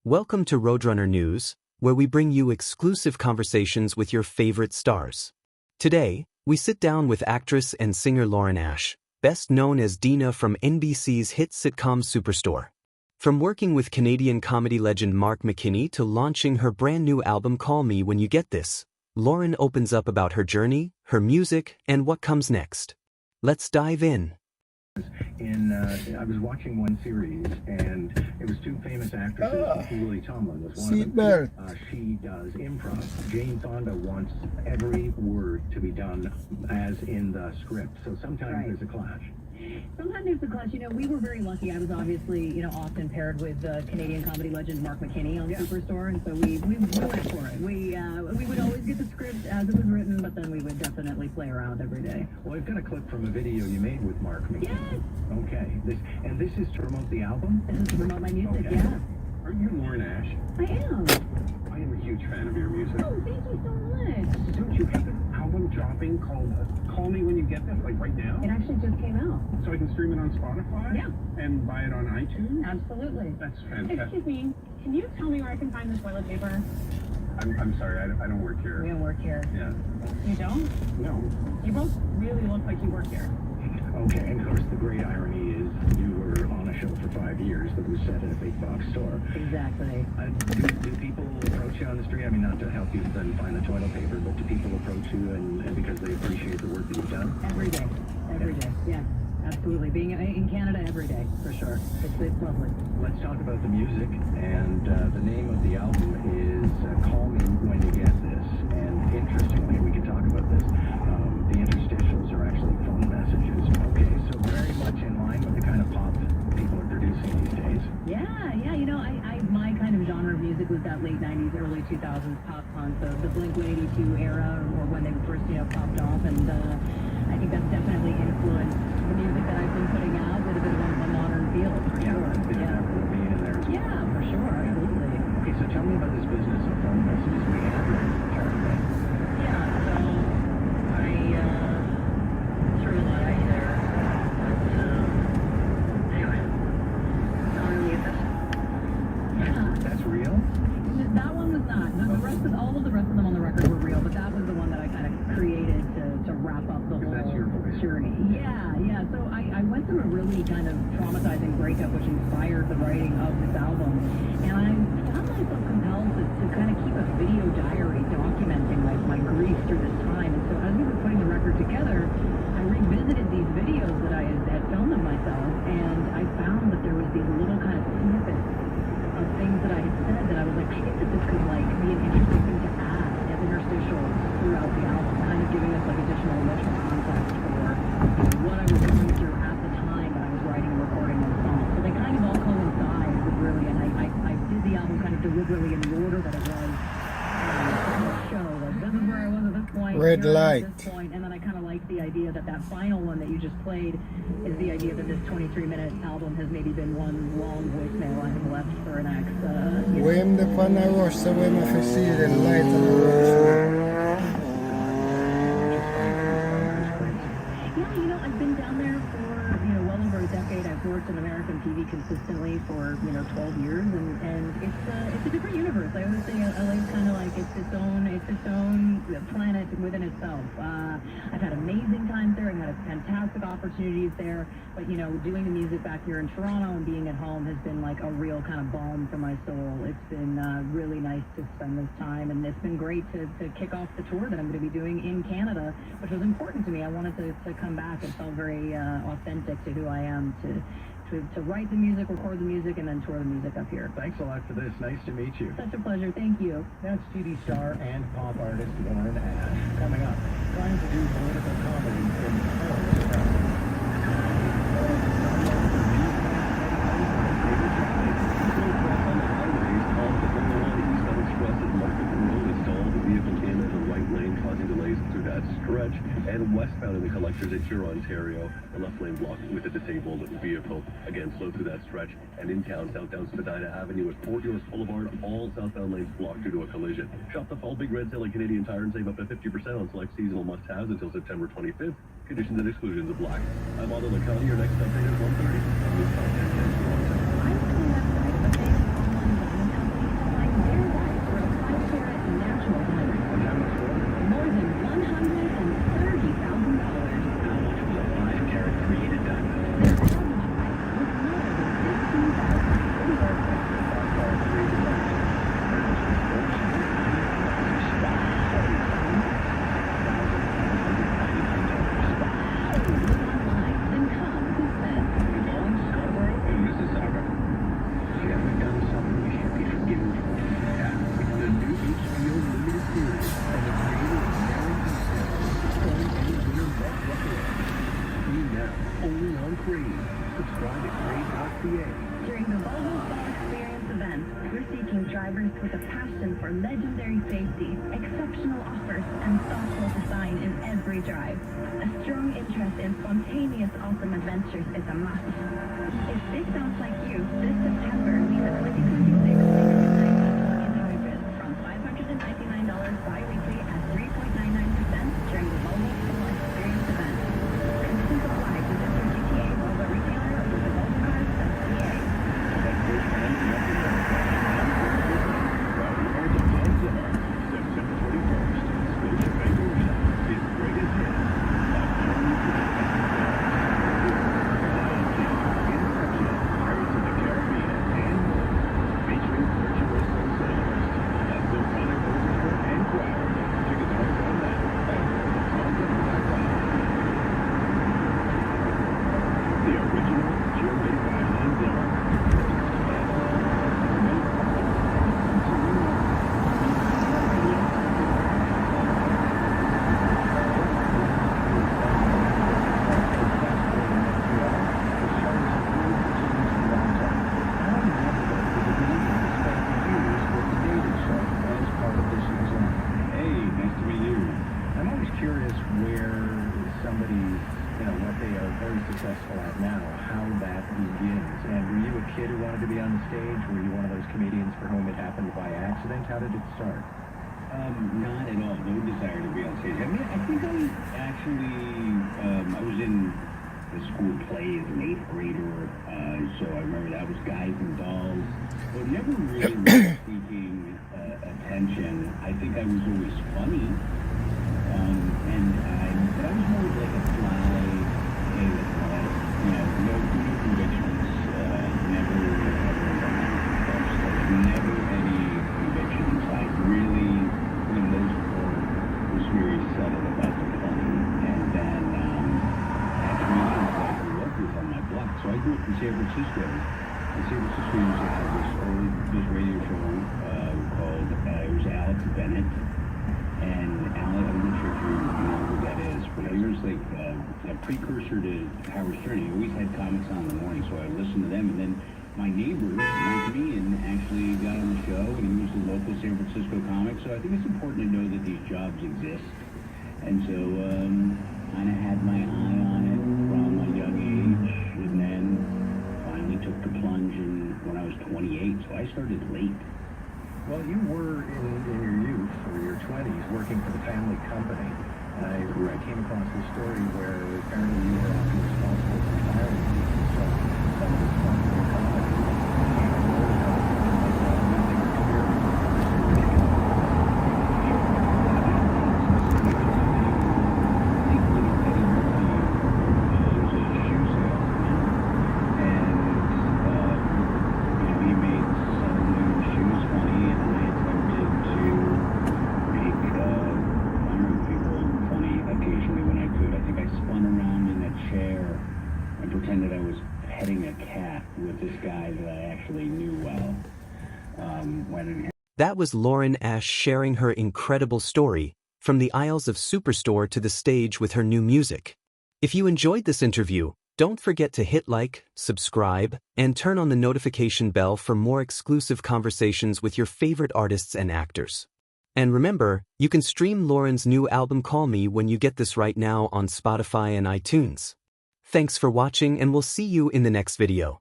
Welcome to Roadrunner News, where we bring you exclusive conversations with your favorite stars. Today, we sit down with actress and singer Lauren Ash, best known as Dina from NBC's hit sitcom Superstore. From working with Canadian comedy legend Mark McKinney to launching her brand new album Call Me When You Get This, Lauren opens up about her journey, her music, and what comes next. Let's dive in. I was watching one series, and it was two famous actresses. Lily Tomlin was one of them. She does improv. Jane Fonda wants every word to be done as in the script, so sometimes there's a clash. Sometimes there's a clash. We were very lucky. I was obviously, often paired with Canadian comedy legend Mark McKinney on Superstore, and so we went for it. We would always get the script as it was written, but then we would definitely play around every day. Well, I've got a clip from a video you made with Mark McKinney. Yes. Okay. This is to promote the album? This is to promote my music, okay. Yeah. Are you Lauren Ash? I am. I am a huge fan of your music. Oh, thank you so much. Don't you have an album dropping called Call Me When You Get This, like right now? It actually just came out. So I can stream it on Spotify? Yeah. And buy it on iTunes? Absolutely. That's fantastic. Excuse me, can you tell me where I can find the toilet paper? I'm sorry, I don't work here. We don't work here. Yeah. You don't? No. You both really look like you work here. Okay, and of course the great irony is you were on a show for 5 years that was set at a big box store. Exactly. Do people approach you on the street? I mean, not to help you then find the toilet paper, but do people approach you and because they appreciate the work that you've done? Every day. Every day. Yeah. Absolutely. Being in Canada every day, for sure. It's lovely. Let's talk about the music, and the name of the album is Call Me When You Get This. And interestingly, we can talk about this, the interstitials are actually phone messages. Okay, so very much in line with the kind of pop people are producing these days. Yeah. My kind of genre of music was that late 90s, early 2000s pop punk, the Blink-182 era, or when they first, popped off, and I think that's definitely influenced the music that I've been putting out with a bit of a modern feel, for sure. Yeah, being in there. Yeah, for sure, absolutely. Okay, so tell me about this business of phone messages. We have it. Yeah, so I threw a lot out there, but anyway, sorry to leave this. Yeah. That's real? That one was not. All of the rest of them on the record were real, but that was the one that I kind of created to wrap up the whole that's your voice. journey. Yeah. So I went through a really kind of traumatizing breakup, which inspired the writing of this album. And I found myself compelled to kind of keep a video diary documenting my grief through this time. And so as we were putting the record together, I revisited these videos that I had filmed of myself, and I found that there was these little kind of snippets of things that I had said that I was like, I think that this could be an interesting thing to add as interstitials throughout the album, kind of giving us additional emotional context for what I was going through at the time that I was writing and recording those songs. So they kind of all coincide with really, and I did the album kind of deliberately in the order that it was show. Like, this is where I was at this point. Red light. At this point, and then I kind of like the idea that final one that you just played is the idea that this 23-minute album has maybe been one long voicemail I have left for an ex. Vem det på när rush så vem är för sidan lighten rush. Yeah, I've been down there for well over a decade. I've worked in American TV consistently for 12 years, and it's a different universe. I always say LA's kind of like it's its own planet within itself. I've had amazing times there. I've had fantastic opportunities there, but doing the music back here in Toronto and being at home has been like a real kind of balm for my soul. It's been really nice to spend this time, and it's been great to kick off the tour that I'm going to be doing in Canada, which was important to me. I wanted to come back. It felt very authentic to who I am to write the music, record the music, and then tour the music up here. Thanks a lot for this. Nice to meet you. Such a pleasure. Thank you. That's TV star and pop artist Lauren Ash. Coming up, trying to do political comedy in stretch and westbound in the collectors at Huron, Ontario. The left lane blocked with a disabled vehicle. Again, slow through that stretch. And in town, southbound Spadina Avenue at Fort York Boulevard, all southbound lanes blocked due to a collision. Shop the fall big red sale at Canadian Tire and save up to 50% on select seasonal must-haves until September 25th. Conditions and exclusions apply. I'm on the LeCounty. Your next update is 1:30. I'm on the website, but they have online booking company seeking drivers with a passion for legendary safety, exceptional offers, and thoughtful design in every drive. A strong interest in spontaneous awesome adventures is a must. If this sounds like you, this September, leave a 2026 plug-in hybrid from $599 bi-weekly at 3.99% during the Volvo Full Experience event. Conditions apply. Visit your GTA Volvo retailer or visit volvocars.ca. September 21st, Scotia Bay Workshop, his greatest hit. Pirates of the Caribbean and more, featuring virtual soloists. That's the Sonic Orchestra and Choir. Tickets are on that at songwriting.com. The original, curated by Hans Zimmer. Hey, nice to meet you. I'm always curious where somebody, what they are very successful at now, how that begins. And were you a kid who wanted to be on the stage? Were you one of those comedians for whom it happened by accident? How did it start? Not at all. No desire to be on stage. I mean, I think I was actually, I was in the school play as an 8th grader, so I remember that was Guys and Dolls, but never really was seeking attention. I think I was always funny, but I was more like a fly in the class, no convictions, never any convictions. I really, for the most part, was very subtle about the fun, and then actually I grew up with on my block. So I grew up in San Francisco. In San Francisco, used to have this radio show called it was Alex Bennett, and Alex, I'm not sure if you know who that is, but he was like a precursor to Howard Stern. He always had comics on in the morning, so I listened to them, and then my neighbor, Mike McKinney, actually got on the show, and he was a local San Francisco comic, so I think it's important to know that these jobs exist. And so, kind of had my eye on it from a young age, and then finally took the plunge when I was 28, so I started late. Well, you were in your youth or your 20s working for the family company. I came across this story where apparently you were often responsible for hiring people. So some of the stuff in your comedy pretended I was petting a cat with this guy that I actually knew well. That was Lauren Ash sharing her incredible story, from the aisles of Superstore to the stage with her new music. If you enjoyed this interview, don't forget to hit like, subscribe, and turn on the notification bell for more exclusive conversations with your favorite artists and actors. And remember, you can stream Lauren's new album Call Me when you get this right now on Spotify and iTunes. Thanks for watching, and we'll see you in the next video.